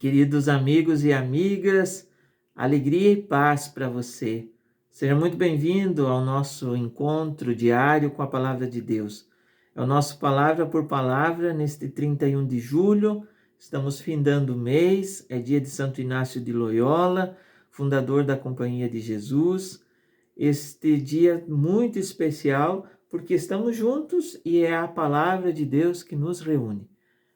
Queridos amigos e amigas, alegria e paz para você. Seja muito bem-vindo ao nosso encontro diário com a Palavra de Deus. É o nosso Palavra por Palavra neste 31 de julho. Estamos findando o mês, é dia de Santo Inácio de Loyola, fundador da Companhia de Jesus. Este dia muito especial porque estamos juntos e é a Palavra de Deus que nos reúne.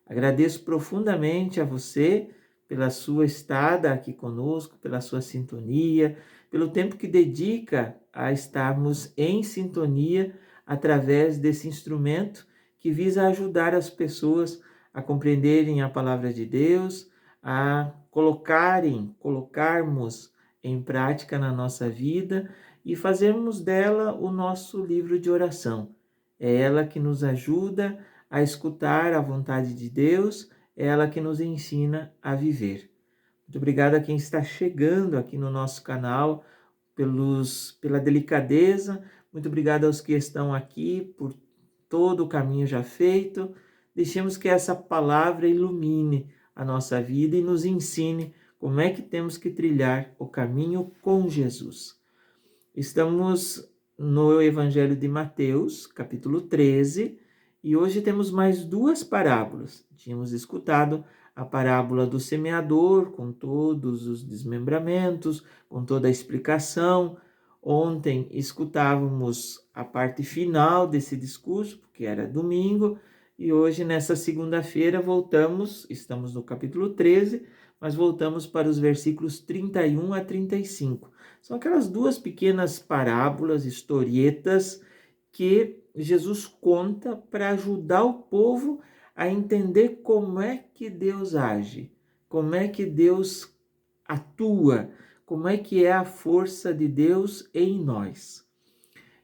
Agradeço profundamente a você pela sua estada aqui conosco, pela sua sintonia, pelo tempo que dedica a estarmos em sintonia através desse instrumento que visa ajudar as pessoas a compreenderem a palavra de Deus, a colocarmos em prática na nossa vida e fazermos dela o nosso livro de oração. É ela que nos ajuda a escutar a vontade de Deus, é ela que nos ensina a viver. Muito obrigado a quem está chegando aqui no nosso canal, pela delicadeza. Muito obrigado aos que estão aqui por todo o caminho já feito. Deixemos que essa palavra ilumine a nossa vida e nos ensine como é que temos que trilhar o caminho com Jesus. Estamos no Evangelho de Mateus, capítulo 13, e hoje temos mais duas parábolas. Tínhamos escutado a parábola do semeador, com todos os desmembramentos, com toda a explicação. Ontem escutávamos a parte final desse discurso, porque era domingo, e hoje, nessa segunda-feira, estamos no capítulo 13, mas voltamos para os versículos 31 a 35. São aquelas duas pequenas parábolas, historietas, que Jesus conta para ajudar o povo a entender como é que Deus age, como é que Deus atua, como é que é a força de Deus em nós.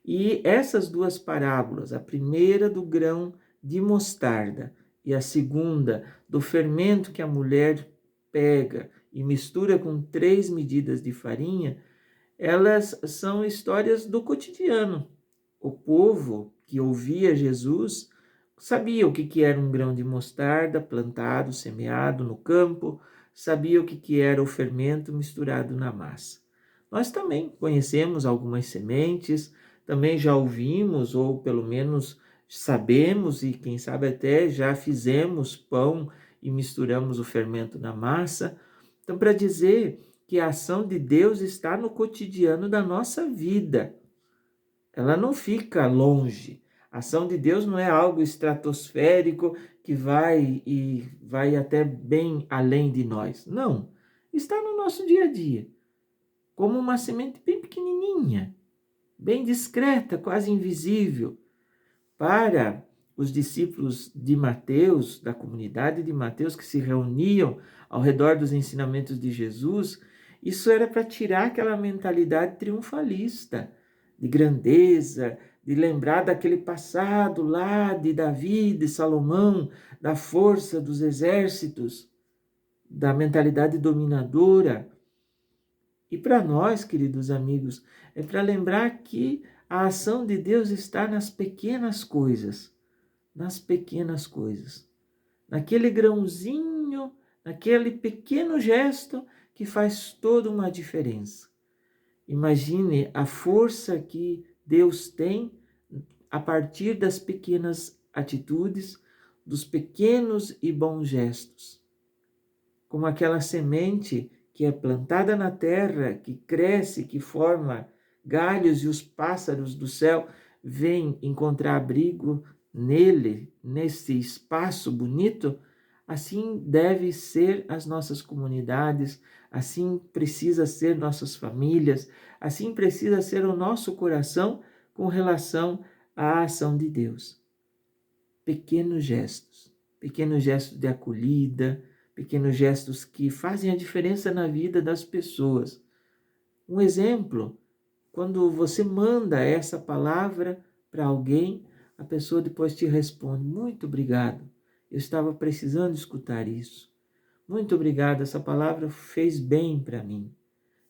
E essas duas parábolas, a primeira do grão de mostarda e a segunda do fermento que a mulher pega e mistura com 3 medidas de farinha, elas são histórias do cotidiano. O povo que ouvia Jesus sabia o que era um grão de mostarda plantado, semeado no campo, sabia o que era o fermento misturado na massa. Nós também conhecemos algumas sementes, também já ouvimos, ou pelo menos sabemos, e quem sabe até já fizemos pão e misturamos o fermento na massa. Então, para dizer que a ação de Deus está no cotidiano da nossa vida. Ela não fica longe. A ação de Deus não é algo estratosférico que vai até bem além de nós. Não. Está no nosso dia a dia. Como uma semente bem pequenininha, bem discreta, quase invisível. Para os discípulos de Mateus, da comunidade de Mateus, que se reuniam ao redor dos ensinamentos de Jesus, isso era para tirar aquela mentalidade triunfalista, de grandeza, de lembrar daquele passado lá de Davi, de Salomão, da força dos exércitos, da mentalidade dominadora. E para nós, queridos amigos, é para lembrar que a ação de Deus está nas pequenas coisas, naquele grãozinho, naquele pequeno gesto que faz toda uma diferença. Imagine a força que Deus tem a partir das pequenas atitudes, dos pequenos e bons gestos. Como aquela semente que é plantada na terra, que cresce, que forma galhos e os pássaros do céu vêm encontrar abrigo nele, nesse espaço bonito, assim deve ser as nossas comunidades, assim precisa ser nossas famílias, assim precisa ser o nosso coração com relação à ação de Deus. Pequenos gestos de acolhida, pequenos gestos que fazem a diferença na vida das pessoas. Um exemplo, quando você manda essa palavra para alguém, a pessoa depois te responde: muito obrigado, eu estava precisando escutar isso. Muito obrigado, essa palavra fez bem para mim.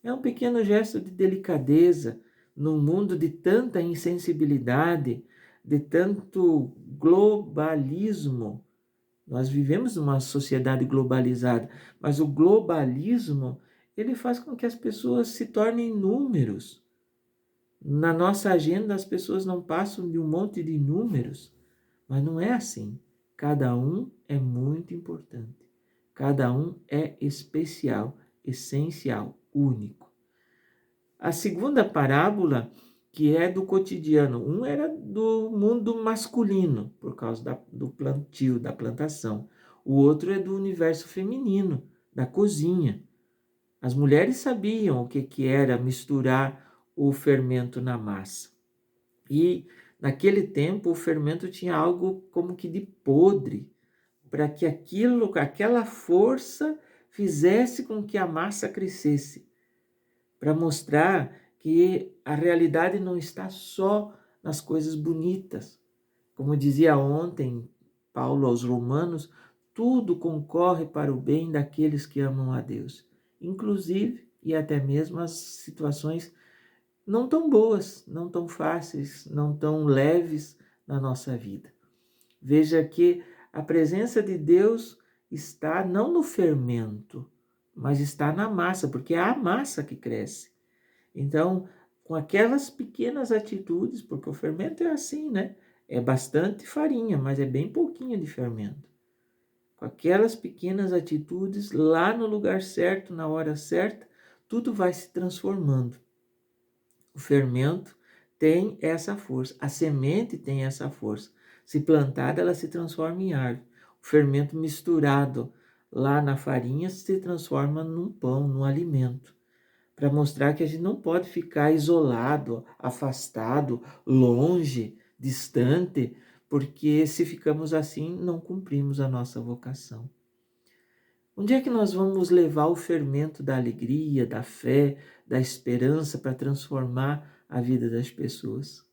É um pequeno gesto de delicadeza num mundo de tanta insensibilidade, de tanto globalismo. Nós vivemos numa sociedade globalizada, mas o globalismo, ele faz com que as pessoas se tornem números. Na nossa agenda, as pessoas não passam de um monte de números, mas não é assim. Cada um é muito importante. Cada um é especial, essencial, único. A segunda parábola, que é do cotidiano, um era do mundo masculino, por causa do plantio, da plantação. O outro é do universo feminino, da cozinha. As mulheres sabiam o que era misturar o fermento na massa. E naquele tempo o fermento tinha algo como que de podre, para que aquela força fizesse com que a massa crescesse, para mostrar que a realidade não está só nas coisas bonitas. Como dizia ontem Paulo aos Romanos, tudo concorre para o bem daqueles que amam a Deus, inclusive e até mesmo as situações não tão boas, não tão fáceis, não tão leves na nossa vida. Veja que a presença de Deus está não no fermento, mas está na massa, porque é a massa que cresce. Então, com aquelas pequenas atitudes, porque o fermento é assim, né? É bastante farinha, mas é bem pouquinho de fermento. Com aquelas pequenas atitudes, lá no lugar certo, na hora certa, tudo vai se transformando. O fermento tem essa força, a semente tem essa força. Se plantada, ela se transforma em árvore. O fermento misturado lá na farinha se transforma num pão, num alimento. Para mostrar que a gente não pode ficar isolado, afastado, longe, distante, porque se ficamos assim, não cumprimos a nossa vocação. Onde é que nós vamos levar o fermento da alegria, da fé, da esperança para transformar a vida das pessoas?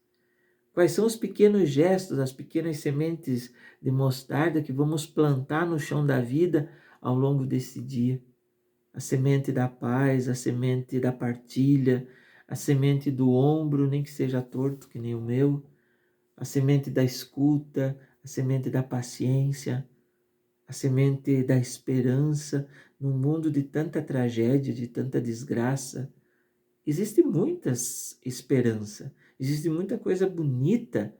Quais são os pequenos gestos, as pequenas sementes de mostarda que vamos plantar no chão da vida ao longo desse dia? A semente da paz, a semente da partilha, a semente do ombro, nem que seja torto que nem o meu, a semente da escuta, a semente da paciência, a semente da esperança num mundo de tanta tragédia, de tanta desgraça. Existe muita esperança, existe muita coisa bonita,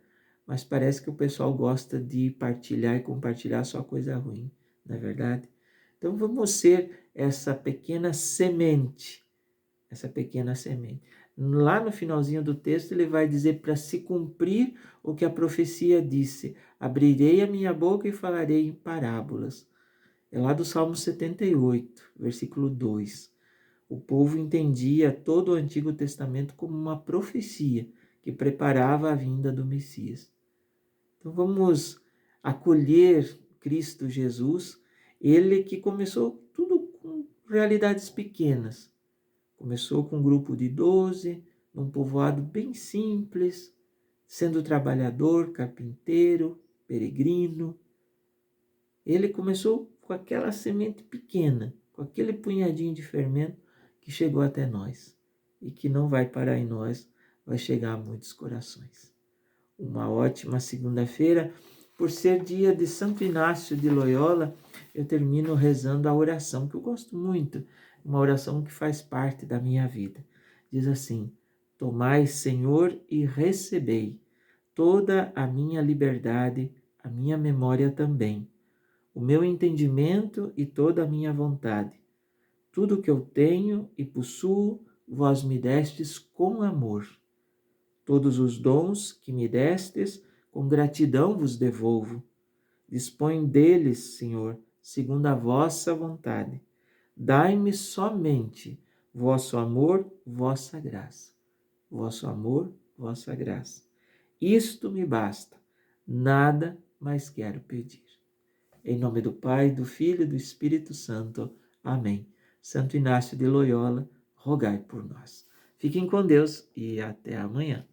mas parece que o pessoal gosta de partilhar e compartilhar só coisa ruim, não é verdade? Então vamos ser essa pequena semente, essa pequena semente. Lá no finalzinho do texto ele vai dizer para se cumprir o que a profecia disse: abrirei a minha boca e falarei em parábolas. É lá do Salmo 78, versículo 2. O povo entendia todo o Antigo Testamento como uma profecia que preparava a vinda do Messias. Então vamos acolher Cristo Jesus, ele que começou tudo com realidades pequenas. Começou com um grupo de 12, num povoado bem simples, sendo trabalhador, carpinteiro, peregrino. Ele começou com aquela semente pequena, com aquele punhadinho de fermento que chegou até nós e que não vai parar em nós, vai chegar a muitos corações. Uma ótima segunda-feira. Por ser dia de Santo Inácio de Loyola, eu termino rezando a oração que eu gosto muito, uma oração que faz parte da minha vida. Diz assim: tomai, Senhor, e recebei toda a minha liberdade, a minha memória também, o meu entendimento e toda a minha vontade. Tudo o que eu tenho e possuo, vós me destes com amor. Todos os dons que me destes, com gratidão vos devolvo. Dispõe deles, Senhor, segundo a vossa vontade. Dai-me somente vosso amor, vossa graça. Vosso amor, vossa graça. Isto me basta, nada mais quero pedir. Em nome do Pai, do Filho e do Espírito Santo. Amém. Santo Inácio de Loyola, rogai por nós. Fiquem com Deus e até amanhã.